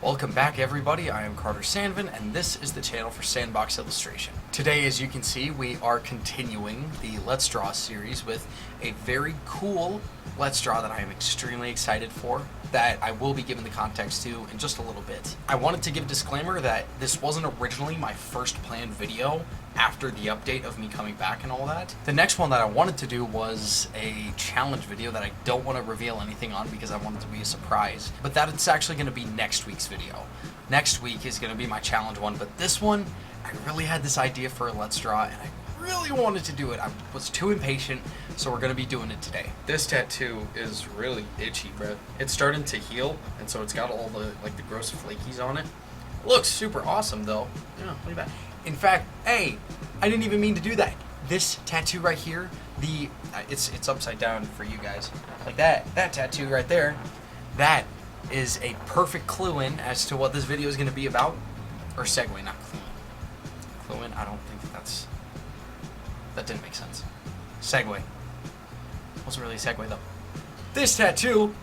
Welcome back everybody, I am Carter Sandvin and this is the channel for Sandbox Illustration. Today, as you can see, we are continuing the Let's Draw series with a very cool Let's Draw that I am extremely excited for, that I will be giving the context to in just a little bit. I wanted to give a disclaimer that this wasn't originally my first planned video after the update of me coming back and all that. The next one that I wanted to do was a challenge video that I don't want to reveal anything on because I want it to be a surprise, but that it's actually going to be next week's video. Next week is going to be my challenge one, but this one, I really had this idea for a Let's Draw and I really wanted to do it. I was too impatient, so we're going to be doing it today. This tattoo is really itchy, bro. It's starting to heal, and so it's got all the the gross flakies on it. Looks super awesome though. Yeah, look at that. In fact, hey, I didn't even mean to do that. This tattoo right here, it's upside down for you guys. Like that tattoo right there, that is a perfect clue in as to what this video is going to be about. Or segue, not clue in. Clue in, I don't think that didn't make sense. Segue. Wasn't really a segue though. This tattoo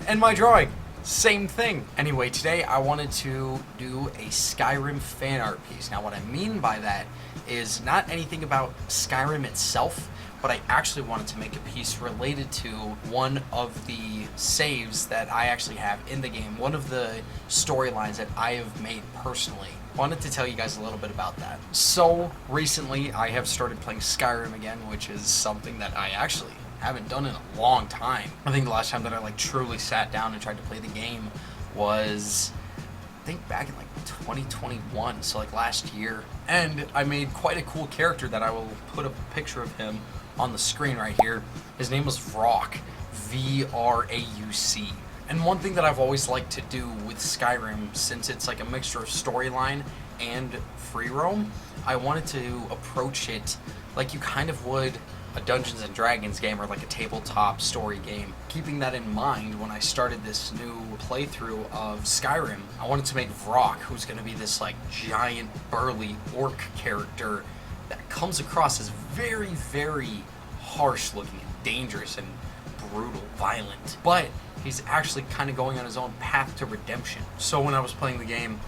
and my drawing, same thing. Anyway, today I wanted to do a Skyrim fan art piece. Now what I mean by that is not anything about Skyrim itself, but I actually wanted to make a piece related to one of the saves that I actually have in the game, one of the storylines that I have made personally. Wanted to tell you guys a little bit about that. So recently I have started playing Skyrim again, which is something that I actually haven't done in a long time. I think the last time that I truly sat down and tried to play the game was, I think, back in 2021, so last year. And I made quite a cool character that I will put a picture of him on the screen right here. His name was Vrauc, V-R-A-U-C. And one thing that I've always liked to do with Skyrim, since it's a mixture of storyline and free roam, I wanted to approach it like you kind of would a Dungeons and Dragons game or a tabletop story game. Keeping that in mind, when I started this new playthrough of Skyrim, I wanted to make Vrauc, who's going to be this giant burly orc character that comes across as very, very harsh looking and dangerous and brutal, violent, but he's actually kind of going on his own path to redemption. So when I was playing the game,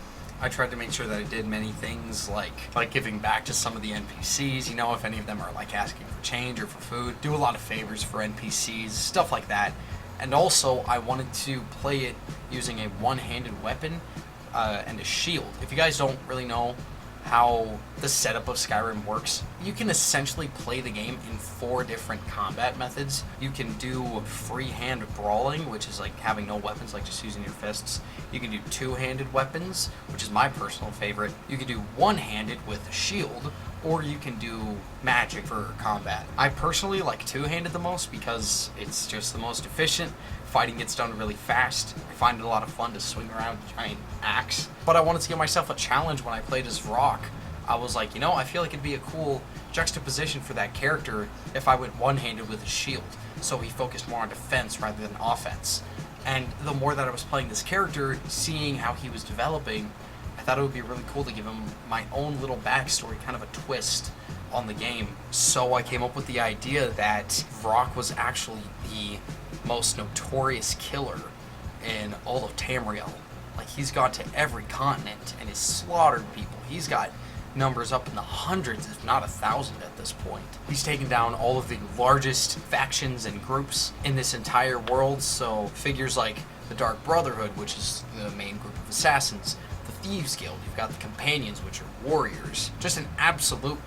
I tried to make sure that I did many things like giving back to some of the NPCs, if any of them are asking for change or for food, do a lot of favors for NPCs, stuff like that. And also I wanted to play it using a one-handed weapon and a shield. If you guys don't really know how the setup of Skyrim works, you can essentially play the game in 4 different combat methods. You can do freehand brawling, which is having no weapons, just using your fists. You can do two-handed weapons, which is my personal favorite. You can do one-handed with a shield, or you can do magic for combat. I personally like two-handed the most because it's just the most efficient. Fighting gets done really fast. I find it a lot of fun to swing around a giant axe. But I wanted to give myself a challenge when I played as Vrauc. I was like, I feel like it'd be a cool juxtaposition for that character if I went one-handed with a shield. So he focused more on defense rather than offense. And the more that I was playing this character, seeing how he was developing, I thought it would be really cool to give him my own little backstory, kind of a twist on the game. So I came up with the idea that Vrauc was actually the most notorious killer in all of Tamriel. He's gone to every continent and has slaughtered people. He's got numbers up in the hundreds, if not 1,000 at this point. He's taken down all of the largest factions and groups in this entire world, so figures like the Dark Brotherhood, which is the main group of assassins, the Thieves Guild, you've got the Companions, which are warriors. Just an absolute,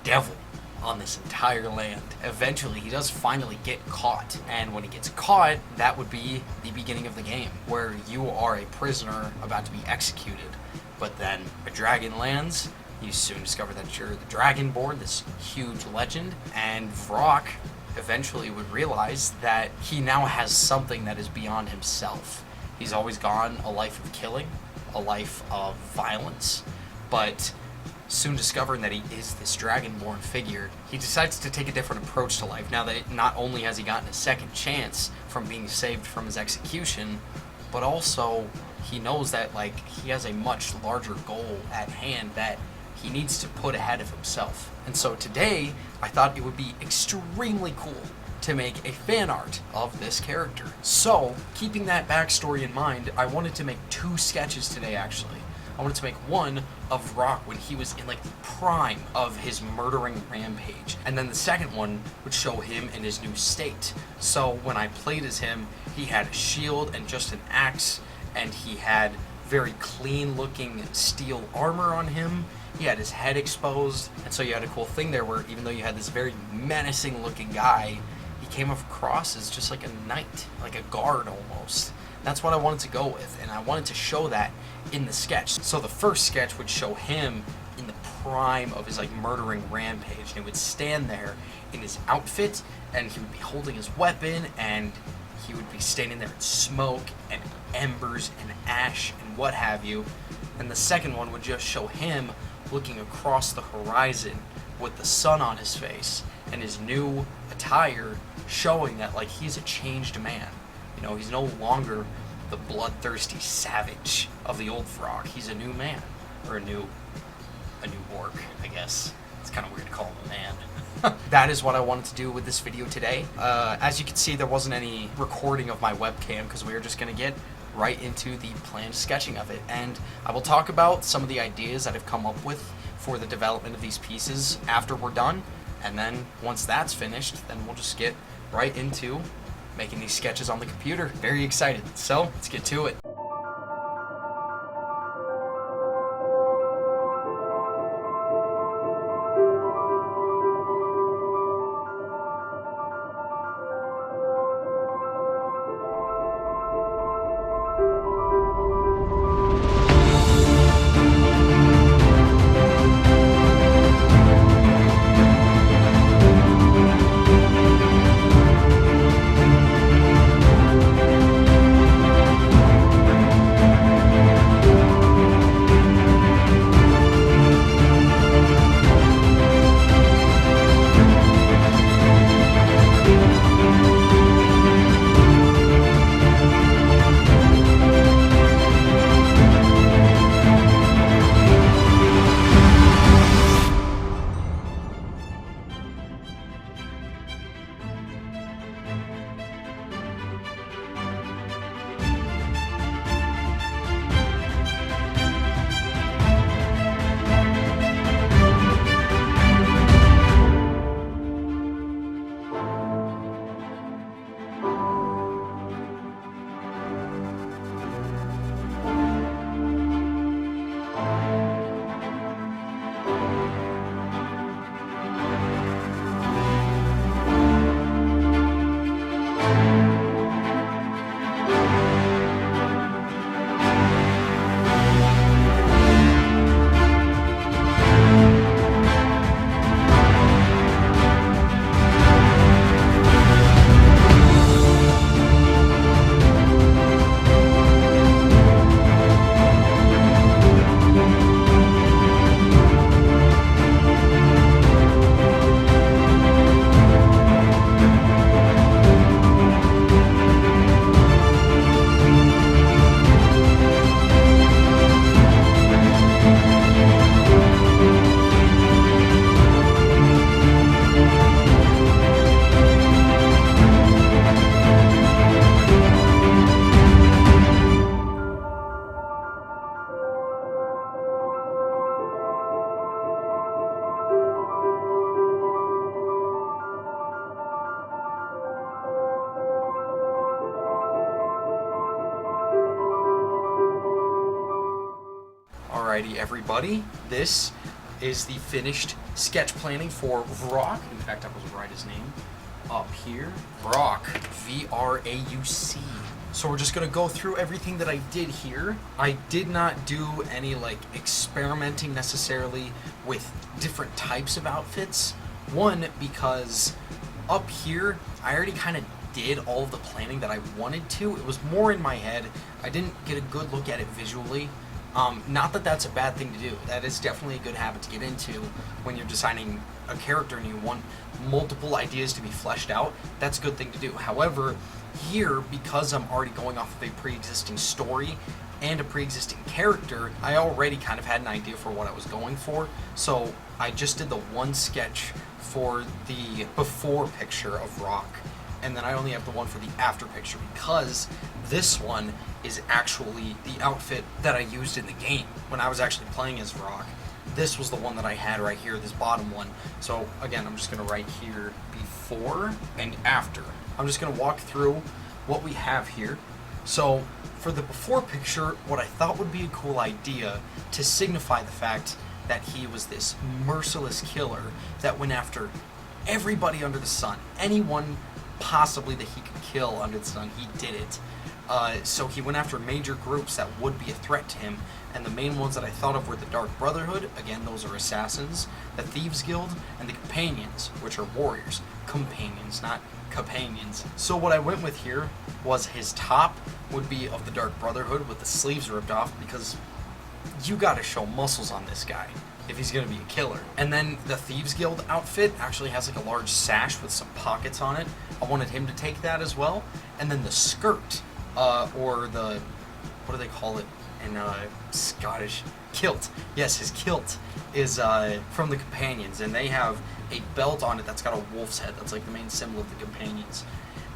devil on this entire land. Eventually, he does finally get caught, and when he gets caught, that would be the beginning of the game, where you are a prisoner about to be executed. But then a dragon lands, you soon discover that you're the Dragonborn, this huge legend, and Vrauc eventually would realize that he now has something that is beyond himself. He's always gone a life of killing, a life of violence, but soon discovering that he is this Dragonborn figure, he decides to take a different approach to life. Now that not only has he gotten a second chance from being saved from his execution, but also he knows that he has a much larger goal at hand that he needs to put ahead of himself. And so today, I thought it would be extremely cool to make a fan art of this character. So, keeping that backstory in mind, I wanted to make 2 sketches today actually. I wanted to make one of Vrauc when he was in like the prime of his murdering rampage, and then the second one would show him in his new state. So when I played as him, he had a shield and just an axe, and he had very clean looking steel armor on him. He had his head exposed, and so you had a cool thing there where even though you had this very menacing looking guy, he came across as just like a knight, like a guard almost. That's what I wanted to go with, and I wanted to show that in the sketch. So the first sketch would show him in the prime of his like murdering rampage, and he would stand there in his outfit, and he would be holding his weapon, and he would be standing there in smoke and embers and ash and what have you. And the second one would just show him looking across the horizon with the sun on his face and his new attire showing that like he's a changed man. You know, he's no longer the bloodthirsty savage of the old Vrauc. He's a new man, or a new orc, I guess. It's kind of weird to call him a man. That is what I wanted to do with this video today. As you can see, there wasn't any recording of my webcam because we were just going to get right into the planned sketching of it. And I will talk about some of the ideas that I've come up with for the development of these pieces after we're done. And then once that's finished, then we'll just get right into making these sketches on the computer. Very excited. So let's get to it. Alrighty, everybody, this is the finished sketch planning for Vrauc. In fact, I was write his name up here. Vrauc, V-R-A-U-C. So we're just gonna go through everything that I did here. I did not do any like experimenting necessarily with different types of outfits. One, because up here, I already kind of did all of the planning that I wanted to. It was more in my head. I didn't get a good look at it visually. Not that that's a bad thing to do. That is definitely a good habit to get into when you're designing a character and you want multiple ideas to be fleshed out. That's a good thing to do. However, here, because I'm already going off of a pre-existing story and a pre-existing character, I already kind of had an idea for what I was going for. So I just did the one sketch for the before picture of Vrauc. and then I only have the one for the after picture because this one is actually the outfit that I used in the game when I was actually playing as Vrauc. This was the one that I had right here, this bottom one. So again, I'm just going to write here before and after. I'm just going to walk through what we have here. So for the before picture, what I thought would be a cool idea to signify the fact that he was this merciless killer that went after everybody under the sun. Anyone possibly that he could kill under the sun, he did it. So he went after major groups that would be a threat to him, and the main ones that I thought of were the Dark Brotherhood, again those are assassins, the Thieves Guild, and the Companions, which are warriors. Companions, not companions. So what I went with here was his top would be of the Dark Brotherhood with the sleeves ripped off, because you gotta show muscles on this guy if he's gonna be a killer. And then the Thieves Guild outfit actually has like a large sash with some pockets on it. I wanted him to take that as well. And then the skirt, or the, what do they call it in Scottish? Kilt. Yes, his kilt is from the Companions, and they have a belt on it that's got a wolf's head. That's like the main symbol of the Companions.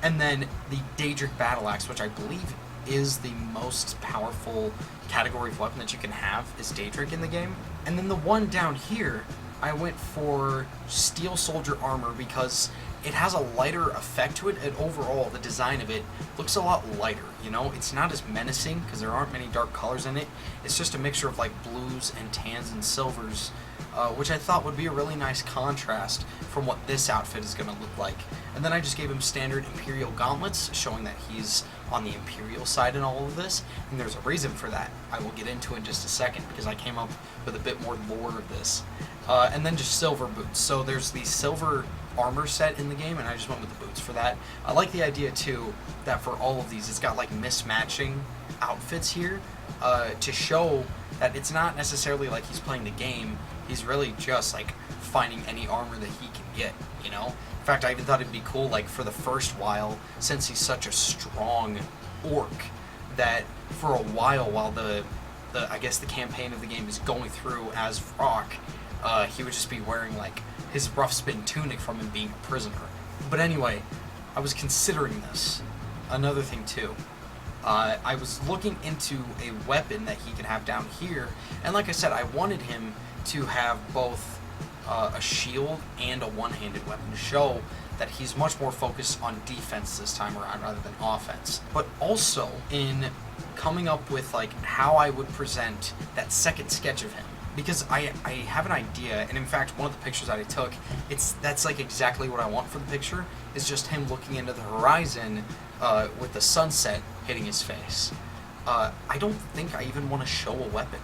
And then the Daedric Battle Axe, which I believe is the most powerful category of weapon that you can have, is Daedric in the game. And then the one down here, I went for Steel Soldier Armor because it has a lighter effect to it, and overall the design of it looks a lot lighter, you know? It's not as menacing because there aren't many dark colors in it. It's just a mixture of like blues and tans and silvers, which I thought would be a really nice contrast from what this outfit is going to look like. And then I just gave him standard Imperial gauntlets, showing that he's on the Imperial side in all of this, and there's a reason for that. I will get into in just a second because I came up with a bit more lore of this. And then just silver boots. So there's the silver armor set in the game, and I just went with the boots for that. I like the idea too that for all of these it's got like mismatching outfits here, to show that it's not necessarily like he's playing the game. He's really just like finding any armor that he can get, you know? In fact, I even thought it'd be cool, like, for the first while, since he's such a strong orc, that for a while the I guess the campaign of the game is going through as Vrauc, he would just be wearing, like, his rough spin tunic from him being a prisoner. But anyway, I was considering this. Another thing, too. I was looking into a weapon that he could have down here, and like I said, I wanted him to have both a shield and a one-handed weapon to show that he's much more focused on defense this time around rather than offense. But also in coming up with like how I would present that second sketch of him, because I have an idea, and in fact one of the pictures that I took, that's like exactly what I want for the picture, is just him looking into the horizon with the sunset hitting his face. I don't think I even want to show a weapon,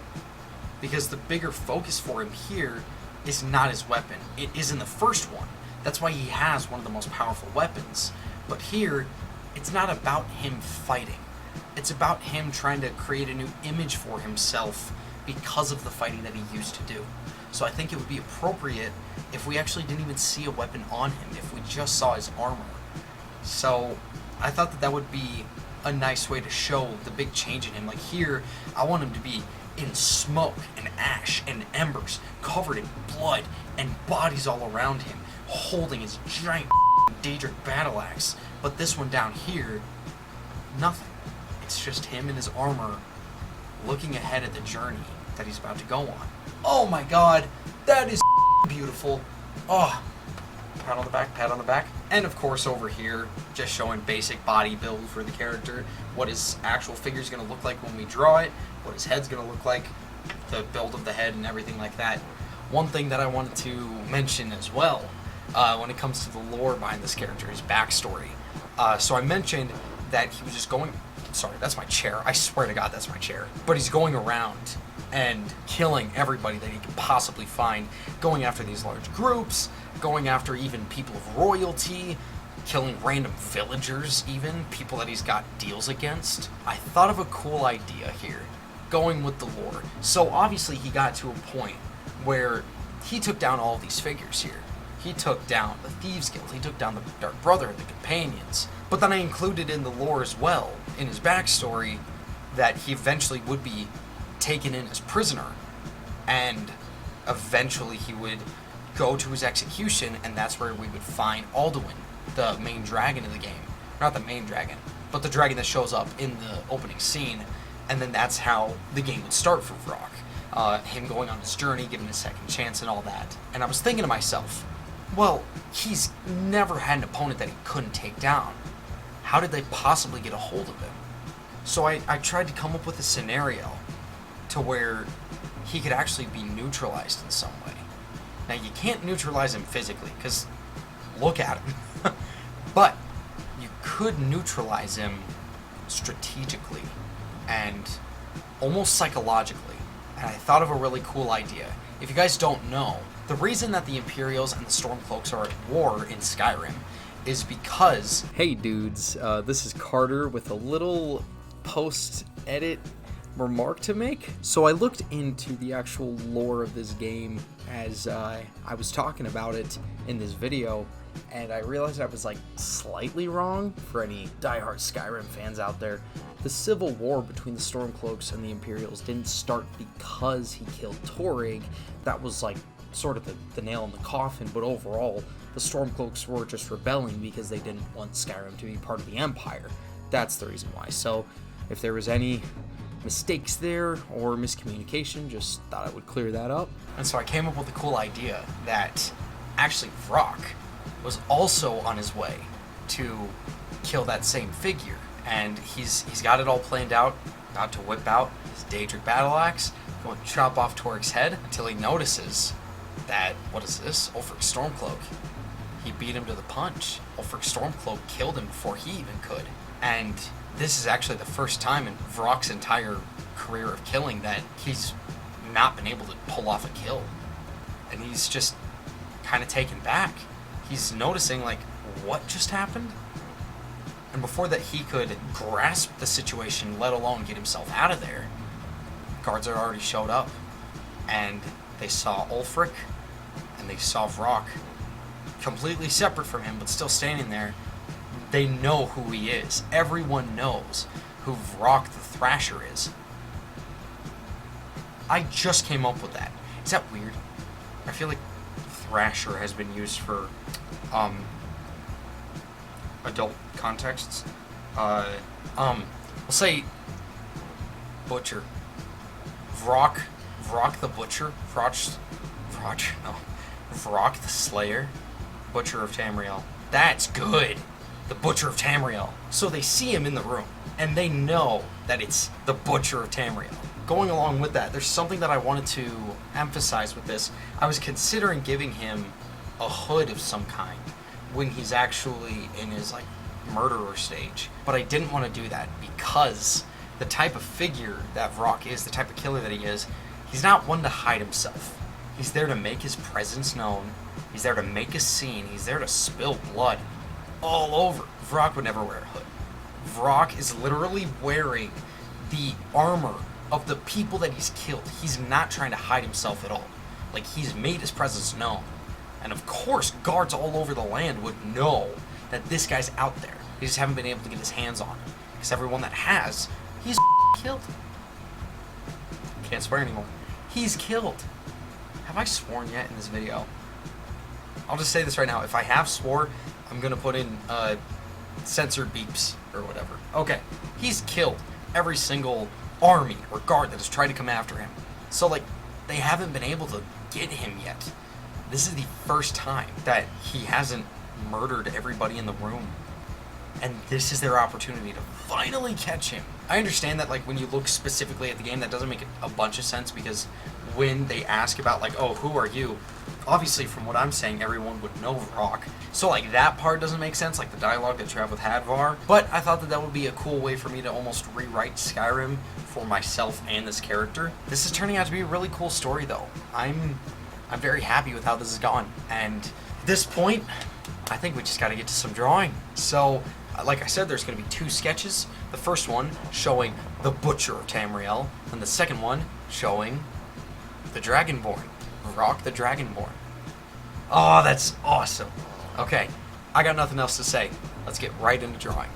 because the bigger focus for him here is not his weapon. It is in the first one. That's why he has one of the most powerful weapons. But here, it's not about him fighting. It's about him trying to create a new image for himself because of the fighting that he used to do. So I think it would be appropriate if we actually didn't even see a weapon on him, if we just saw his armor. So I thought that that would be a nice way to show the big change in him. Like here, I want him to be in smoke and ash and embers, covered in blood and bodies all around him, holding his giant Daedric battle axe. But this one down here, nothing. It's just him in his armor looking ahead at the journey that he's about to go on. Oh my god, that is beautiful. Oh, pat on the back, pat on the back. And of course over here, just showing basic body build for the character, what his actual figure is going to look like when we draw it, what his head's going to look like, the build of the head and everything like that. One thing that I wanted to mention as well, when it comes to the lore behind this character, his backstory. So I mentioned that he was just going, sorry, that's my chair, I swear to God that's my chair, but he's going around and killing everybody that he can possibly find, going after these large groups, going after even people of royalty, killing random villagers even, people that he's got deals against. I thought of a cool idea here, going with the lore. So obviously he got to a point where he took down all of these figures here. He took down the Thieves Guild, he took down the Dark Brotherhood, the Companions. But then I included in the lore as well, in his backstory, that he eventually would be taken in as prisoner, and eventually he would go to his execution, and that's where we would find Alduin the main dragon of the game. Not the main dragon, but the dragon that shows up in the opening scene. And then that's how the game would start for Vrauc. Him going on his journey, giving a second chance and all that. And I was thinking to myself, well, he's never had an opponent that he couldn't take down. How did they possibly get a hold of him? So I tried to come up with a scenario to where he could actually be neutralized in some way. Now, you can't neutralize him physically, because look at him. But you could neutralize him strategically and almost psychologically. And I thought of a really cool idea. If you guys don't know, the reason that the Imperials and the Stormcloaks are at war in Skyrim is because... Hey dudes, this is Carter with a little post-edit remark to make. So I looked into the actual lore of this game as I was talking about it in this video, and I realized I was like slightly wrong. For any diehard Skyrim fans out there, the civil war between the Stormcloaks and the Imperials didn't start because he killed Torrig. That was like sort of the nail in the coffin, but overall the Stormcloaks were just rebelling because they didn't want Skyrim to be part of the Empire. That's the reason why. So if there was any mistakes there or miscommunication, just thought I would clear that up. And so I came up with a cool idea that actually Vrauc was also on his way to kill that same figure, and he's got it all planned out, about to whip out his Daedric battle axe, going to chop off Torric's head until he notices that, what is this? Ulfric's Stormcloak. He beat him to the punch. Ulfric's Stormcloak killed him before he even could. And this is actually the first time in Vrauc's entire career of killing that he's not been able to pull off a kill. And he's just kind of taken back. He's noticing, like, what just happened? And before that he could grasp the situation, let alone get himself out of there, guards had already showed up. And they saw Ulfric, and they saw Vrauc, completely separate from him, but still standing there. They know who he is. Everyone knows who Vrauc the Thrasher is. I just came up with that. Is that weird? I feel like Thrasher has been used for adult contexts. We'll say Butcher. Vrauc the Butcher. Vrauc the Slayer. Butcher of Tamriel. That's good. The Butcher of Tamriel. So they see him in the room, and they know that it's the Butcher of Tamriel. Going along with that, there's something that I wanted to emphasize with this. I was considering giving him a hood of some kind when he's actually in his, like, murderer stage. But I didn't want to do that because the type of figure that Vrauc is, the type of killer that he is, he's not one to hide himself. He's there to make his presence known. He's there to make a scene. He's there to spill blood all over. Vrauc would never wear a hood. Vrauc is literally wearing the armor of the people that he's killed. He's not trying to hide himself at all. Like, he's made his presence known. And of course, guards all over the land would know that this guy's out there. They just haven't been able to get his hands on him. Because everyone that has, he's killed. Can't swear anymore. He's killed. Have I sworn yet in this video? I'll just say this right now. If I have swore, I'm going to put in censored beeps or whatever. Okay. He's killed every single army or guard that has tried to come after him. So, like, they haven't been able to get him yet. This is the first time that he hasn't murdered everybody in the room. And this is their opportunity to finally catch him. I understand that, like, when you look specifically at the game, that doesn't make a bunch of sense, because when they ask about, like, oh, who are you? Obviously, from what I'm saying, everyone would know Vrauc. So, like, that part doesn't make sense, like the dialogue that you have with Hadvar. But I thought that that would be a cool way for me to almost rewrite Skyrim for myself and this character. This is turning out to be a really cool story, though. I'm very happy with how this has gone. And at this point, I think we just got to get to some drawing. So, like I said, there's going to be 2 sketches. The first one showing the Butcher of Tamriel, and the second one showing the Dragonborn. Vrauc the Dragonborn. Oh, that's awesome. Okay, I got nothing else to say. Let's get right into drawing.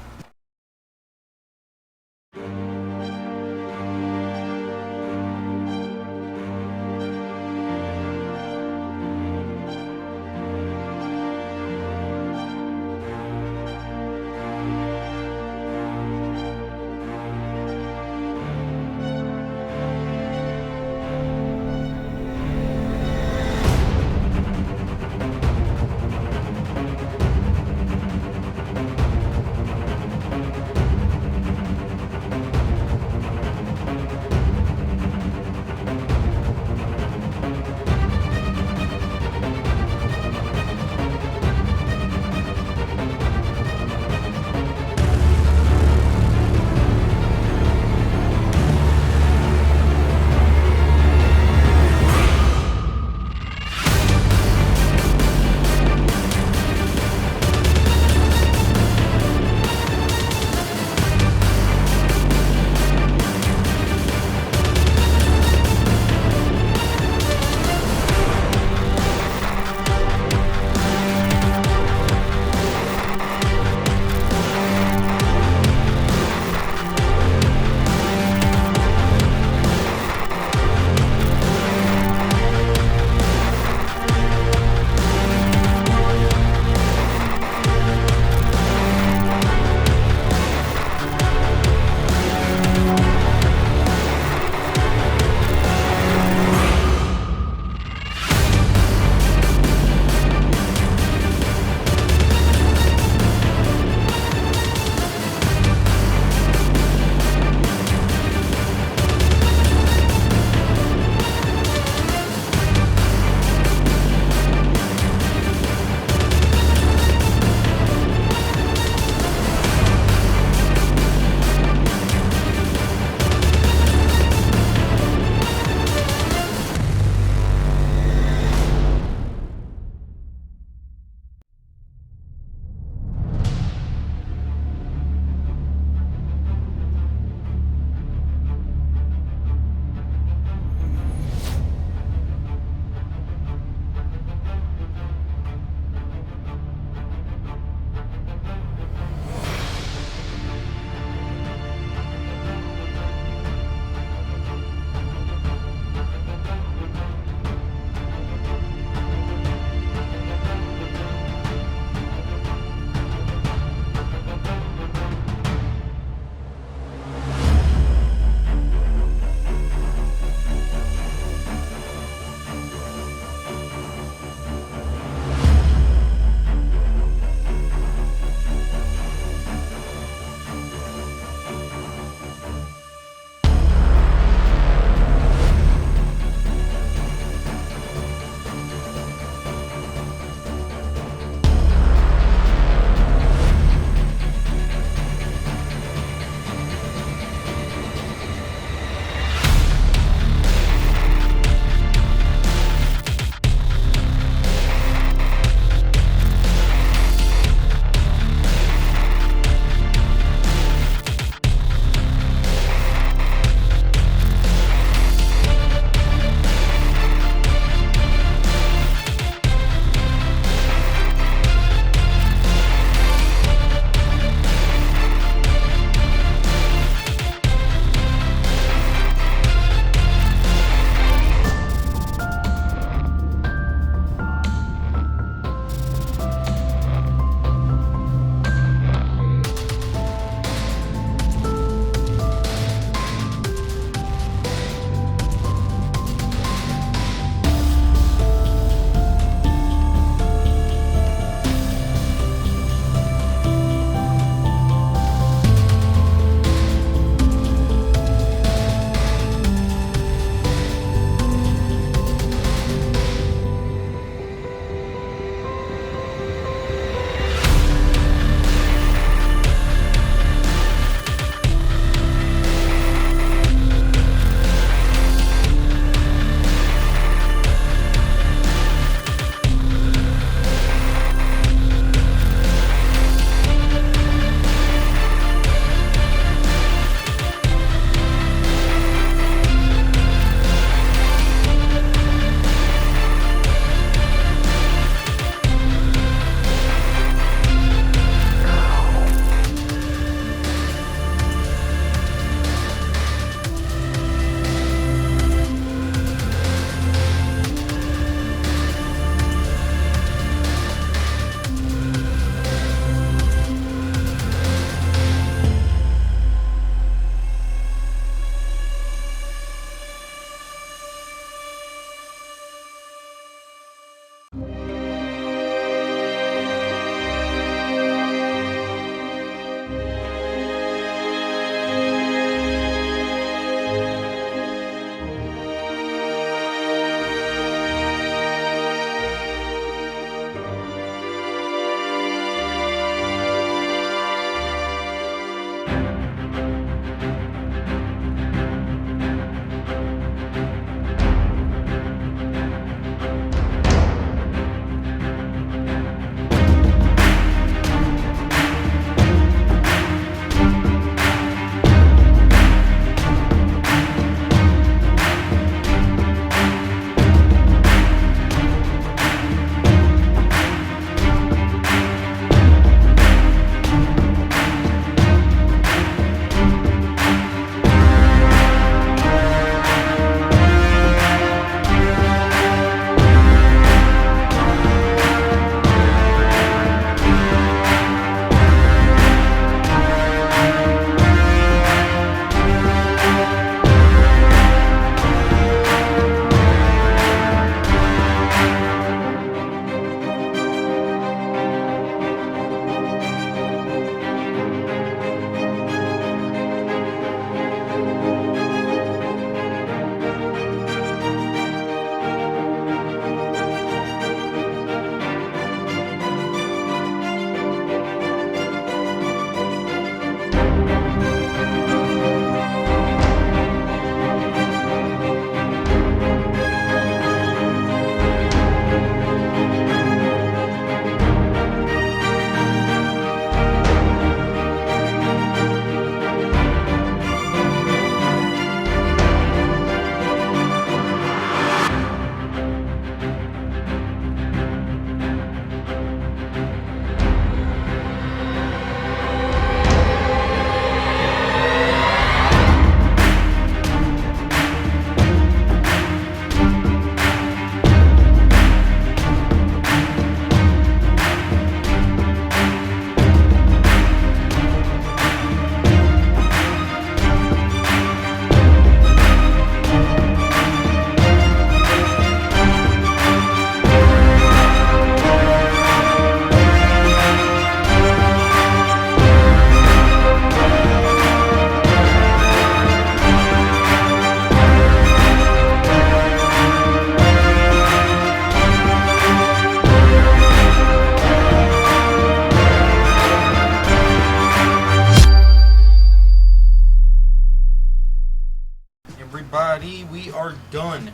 are done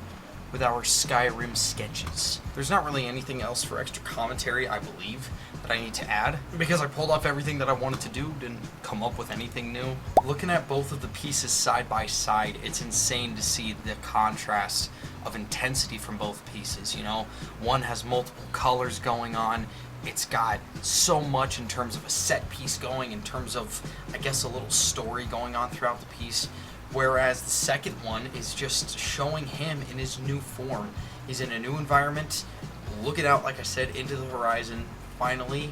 with our Skyrim sketches. There's not really anything else for extra commentary, I believe, that I need to add, because I pulled off everything that I wanted to do, didn't come up with anything new. Looking at both of the pieces side by side, it's insane to see the contrast of intensity from both pieces, you know? One has multiple colors going on. It's got so much in terms of a set piece going, in terms of, I guess, a little story going on throughout the piece. Whereas the second one is just showing him in his new form. He's in a new environment, looking out, like I said, into the horizon, finally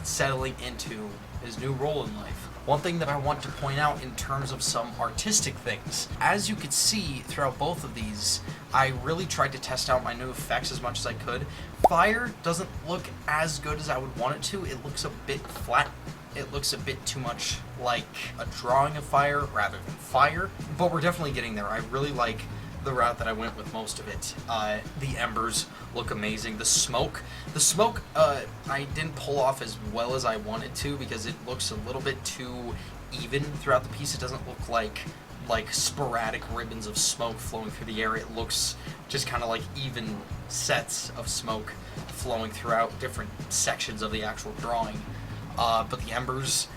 settling into his new role in life. One thing that I want to point out in terms of some artistic things, as you could see throughout both of these, I really tried to test out my new effects as much as I could. Fire doesn't look as good as I would want it to. It looks a bit flat. It looks a bit too much like a drawing of fire rather than fire, but we're definitely getting there. I really like the route that I went with most of it. The embers look amazing. The smoke, I didn't pull off as well as I wanted to because it looks a little bit too even throughout the piece. It doesn't look like sporadic ribbons of smoke flowing through the air. It looks just kind of like even sets of smoke flowing throughout different sections of the actual drawing. But the embers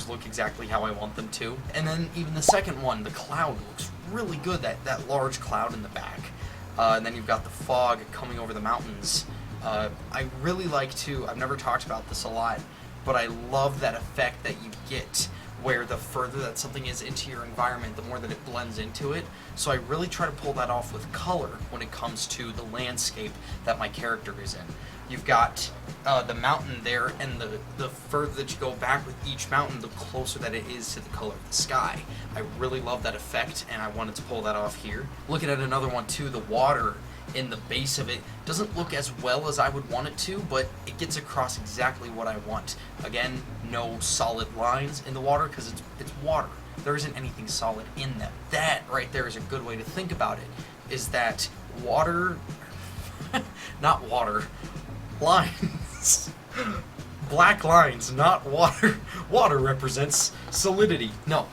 look exactly how I want them to. And then even the second one, the cloud looks really good, that large cloud in the back. And then you've got the fog coming over the mountains. I really like to, I've never talked about this a lot, but I love that effect that you get where the further that something is into your environment, the more that it blends into it. So I really try to pull that off with color when it comes to the landscape that my character is in. You've got the mountain there, and the further that you go back with each mountain, the closer that it is to the color of the sky. I really love that effect, and I wanted to pull that off here. Looking at another one too, the water in the base of it doesn't look as well as I would want it to, but it gets across exactly what I want. Again, no solid lines in the water because it's water. There isn't anything solid in them. That right there is a good way to think about it, is that water, not water, lines. Black lines, not water. Water represents solidity. No,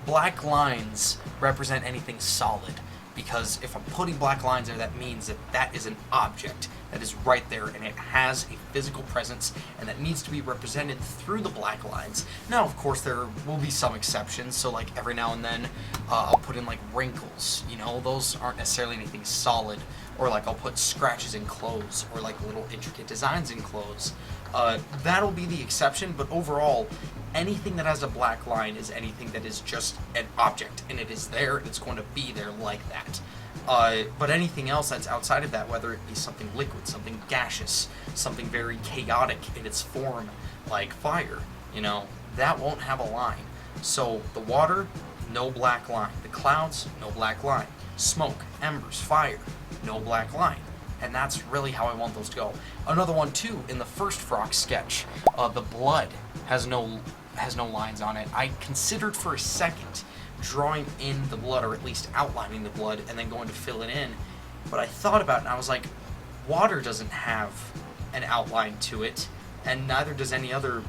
black lines represent anything solid. Because if I'm putting black lines there, that means that that is an object that is right there and it has a physical presence and that needs to be represented through the black lines. Now, of course, there will be some exceptions. So like every now and then I'll put in like wrinkles, you know, those aren't necessarily anything solid. Or like I'll put scratches in clothes or like little intricate designs in clothes. That'll be the exception, but overall, anything that has a black line is anything that is just an object, and it is there, and it's going to be there like that. But anything else that's outside of that, whether it be something liquid, something gaseous, something very chaotic in its form, like fire, you know, that won't have a line. So the water, no black line. The clouds, no black line. Smoke, embers, fire, no black line. And that's really how I want those to go. Another one too, in the first Vrauc sketch, the blood has no lines on it. I considered for a second drawing in the blood, or at least outlining the blood, and then going to fill it in. But I thought about it and I was like, water doesn't have an outline to it, and neither does any other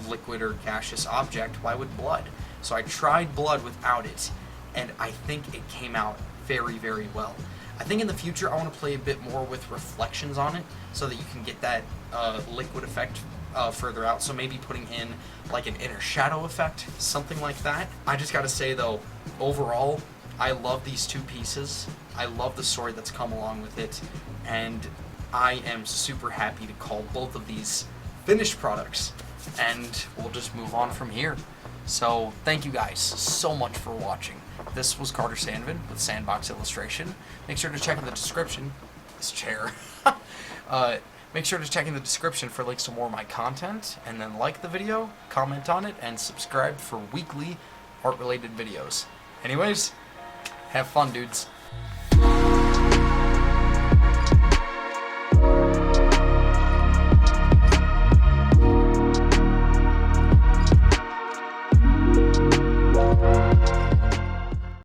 liquid or gaseous object. Why would blood? So I tried blood without it, and I think it came out very, very well. I think in the future I want to play a bit more with reflections on it so that you can get that liquid effect further out. So maybe putting in like an inner shadow effect, something like that. I just gotta say though, overall, I love these two pieces. I love the story that's come along with it, and I am super happy to call both of these finished products, and we'll just move on from here. So thank you guys so much for watching. This was Carter Sandvin with Sandbox Illustration. Make sure to check in the description. This chair. Make sure to check in the description for links to more of my content, and then like the video, comment on it, and subscribe for weekly art-related videos. Anyways, have fun, dudes.